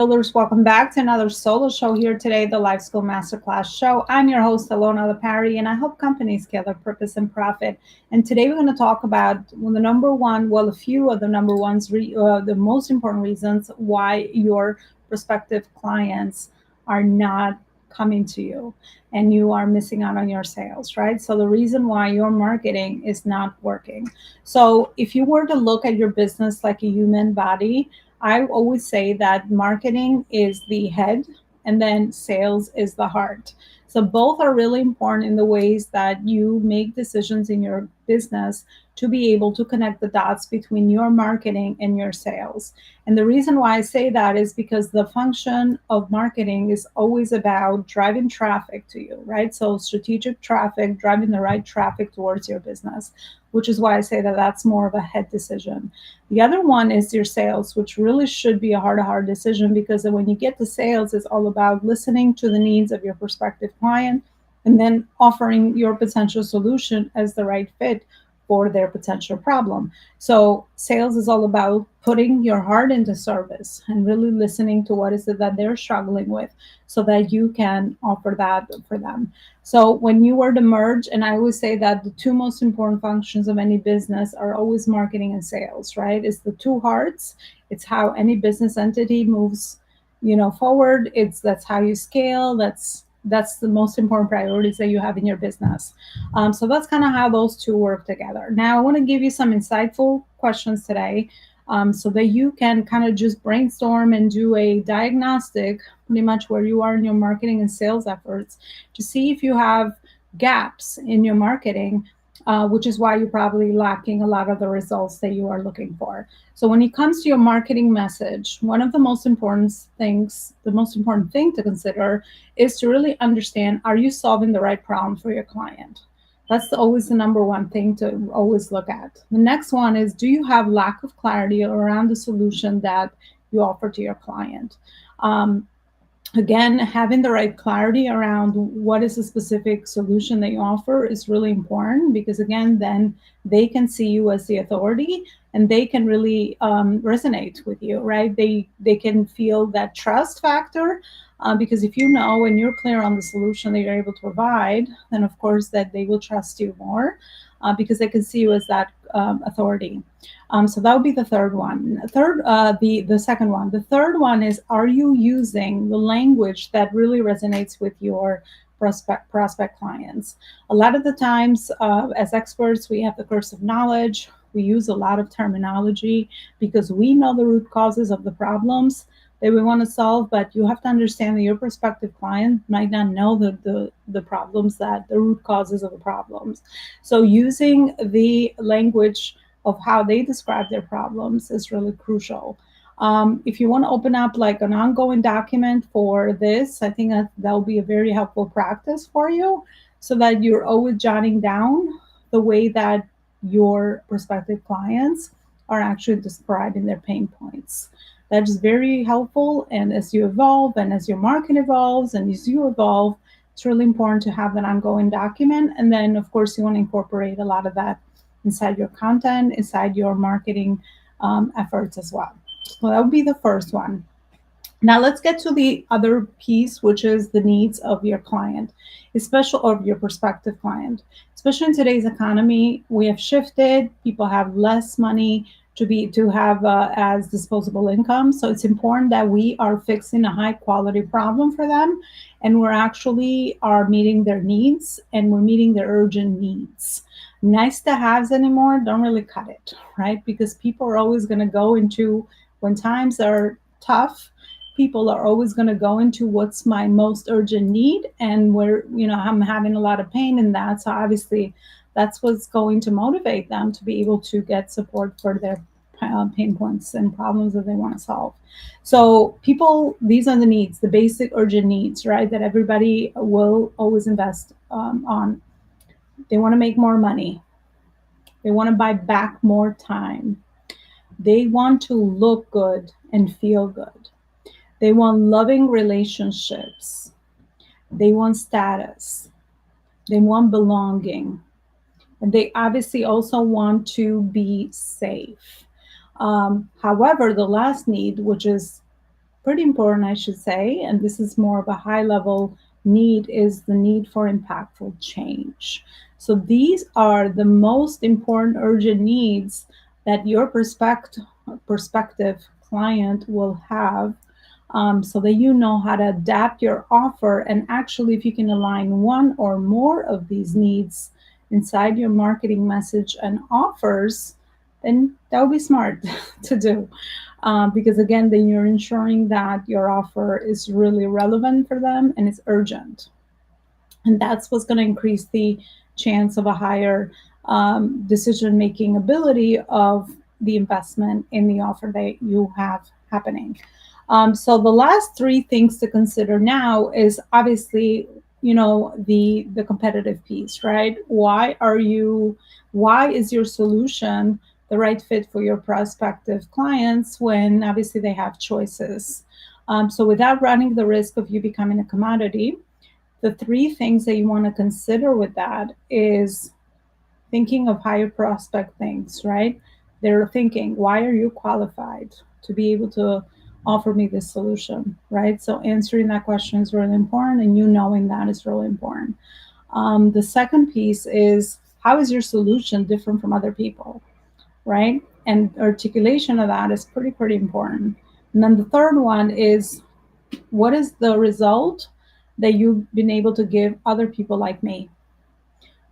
Builders, welcome back to another solo show here today, the Life School Masterclass show. I'm your host, Alona Lepari, and I help companies scale their purpose and profit. And today we're going to talk about a few of the the most important reasons why your prospective clients are not coming to you and you are missing out on your sales, right? So the reason why your marketing is not working. So if you were to look at your business like a human body, I always say that marketing is the head and then sales is the heart. So both are really important in the ways that you make decisions in your business to be able to connect the dots between your marketing and your sales. And the reason why I say that is because the function of marketing is always about driving traffic to you, right? So strategic traffic, driving the right traffic towards your business, which is why I say that that's more of a head decision. The other one is your sales, which really should be a heart to heart decision because when you get to sales, it's all about listening to the needs of your prospective client and then offering your potential solution as the right fit for their potential problem. So sales is all about putting your heart into service and really listening to what is it that they're struggling with so that you can offer that for them. So when you were to merge, and I always say that the two most important functions of any business are always marketing and sales, right? It's the two hearts. It's how any business entity moves, forward. That's how you scale. That's the most important priorities that you have in your business. So that's kind of how those two work together. Now, I want to give you some insightful questions today so that you can kind of just brainstorm and do a diagnostic, pretty much where you are in your marketing and sales efforts to see if you have gaps in your marketing, which is why you're probably lacking a lot of the results that you are looking for. So when it comes to your marketing message, one of the most important thing to consider is to really understand, are you solving the right problem for your client? That's always the number one thing to always look at. The next one is, do you have lack of clarity around the solution that you offer to your client? Um, Again, having the right clarity around what is the specific solution that you offer is really important because, again, then they can see you as the authority and they can really resonate with you, right? They can feel that trust factor because if you know and you're clear on the solution that you're able to provide, then of course that they will trust you more because they can see you as that authority. So that would be the third one. The second one. The third one is: are you using the language that really resonates with your prospect clients? A lot of the times, as experts, we have the curse of knowledge. We use a lot of terminology because we know the root causes of the problems that we want to solve, but you have to understand that your prospective client might not know the problems, that the root causes of the problems. So using the language of how they describe their problems is really crucial. If you want to open up like an ongoing document for this, I think that will be a very helpful practice for you so that you're always jotting down the way that your prospective clients are actually describing their pain points. That is very helpful. And as you evolve and as your market evolves and as you evolve, it's really important to have an ongoing document. And then, of course, you want to incorporate a lot of that inside your content, inside your marketing efforts as well. So that would be the first one. Now let's get to the other piece, which is the needs of your client, especially of your prospective client. Especially in today's economy, we have shifted. People have less money to have as disposable income. So it's important that we are fixing a high quality problem for them, and we're actually are meeting their needs and we're meeting their urgent needs. Nice to haves anymore don't really cut it, right? Because people are always going to go into, when times are tough, people are always going to go into what's my most urgent need, and where I'm having a lot of pain in that. So obviously that's what's going to motivate them to be able to get support for their pain points and problems that they want to solve. So people, these are the needs, the basic urgent needs, right, that everybody will always invest on. They want to make more money. They want to buy back more time. They want to look good and feel good. They want loving relationships. They want status. They want belonging. And they obviously also want to be safe. However, the last need, which is pretty important, I should say, and this is more of a high level need, is the need for impactful change. So these are the most important urgent needs that your prospective client will have, so that you know how to adapt your offer. And actually, if you can align one or more of these needs inside your marketing message and offers, then that would be smart to do. Because again, then you're ensuring that your offer is really relevant for them and it's urgent. And that's what's going to increase the chance of a higher decision making ability of the investment in the offer that you have happening. So the last three things to consider now is obviously, the competitive piece, right? Why is your solution the right fit for your prospective clients when obviously they have choices? So without running the risk of you becoming a commodity, the three things that you want to consider with that is thinking of higher prospect things, right? They're thinking, why are you qualified to be able to offer me this solution, right? So answering that question is really important, and you knowing that is really important. The second piece is, how is your solution different from other people, right? And articulation of that is pretty important. And then the third one is, what is the result that you've been able to give other people like me,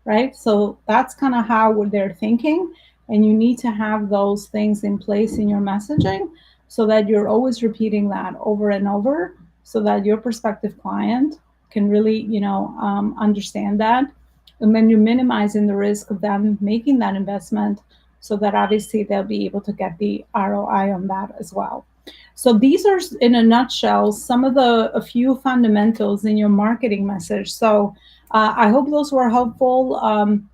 right? So that's kind of how they're thinking. And you need to have those things in place in your messaging so that you're always repeating that over and over so that your prospective client can really, understand that. And then you're minimizing the risk of them making that investment so that obviously they'll be able to get the ROI on that as well. So these are, in a nutshell, some of a few fundamentals in your marketing message. So I hope those were helpful.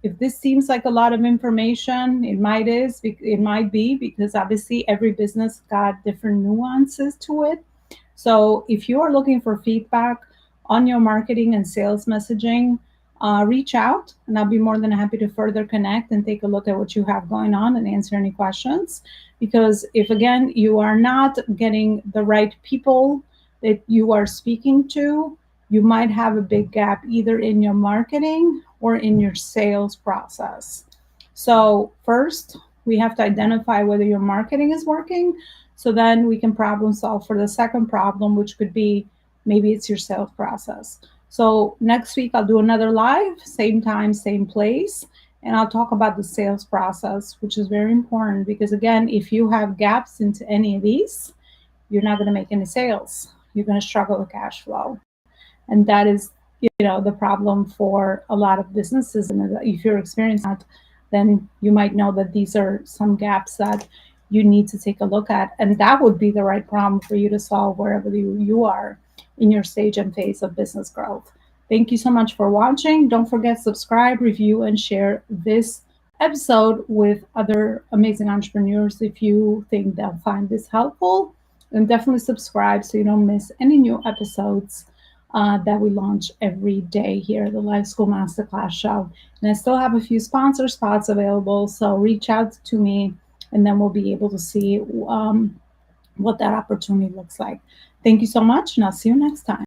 If this seems like a lot of information, it might be because obviously every business got different nuances to it. So if you are looking for feedback on your marketing and sales messaging, reach out and I'll be more than happy to further connect and take a look at what you have going on and answer any questions. Because if again, you are not getting the right people that you are speaking to, you might have a big gap either in your marketing or in your sales process. So first, we have to identify whether your marketing is working. So then we can problem solve for the second problem, which could be maybe it's your sales process. So next week, I'll do another live, same time, same place. And I'll talk about the sales process, which is very important because, again, if you have gaps into any of these, you're not going to make any sales. You're going to struggle with cash flow. And that is, the problem for a lot of businesses. And if you're experiencing that, then you might know that these are some gaps that you need to take a look at. And that would be the right problem for you to solve wherever you are in your stage and phase of business growth. Thank you so much for watching. Don't forget, subscribe, review, and share this episode with other amazing entrepreneurs if you think they'll find this helpful. And definitely subscribe so you don't miss any new episodes that we launch every day here at the Life School Masterclass Show. And I still have a few sponsor spots available, so reach out to me and then we'll be able to see what that opportunity looks like. Thank you so much, and I'll see you next time.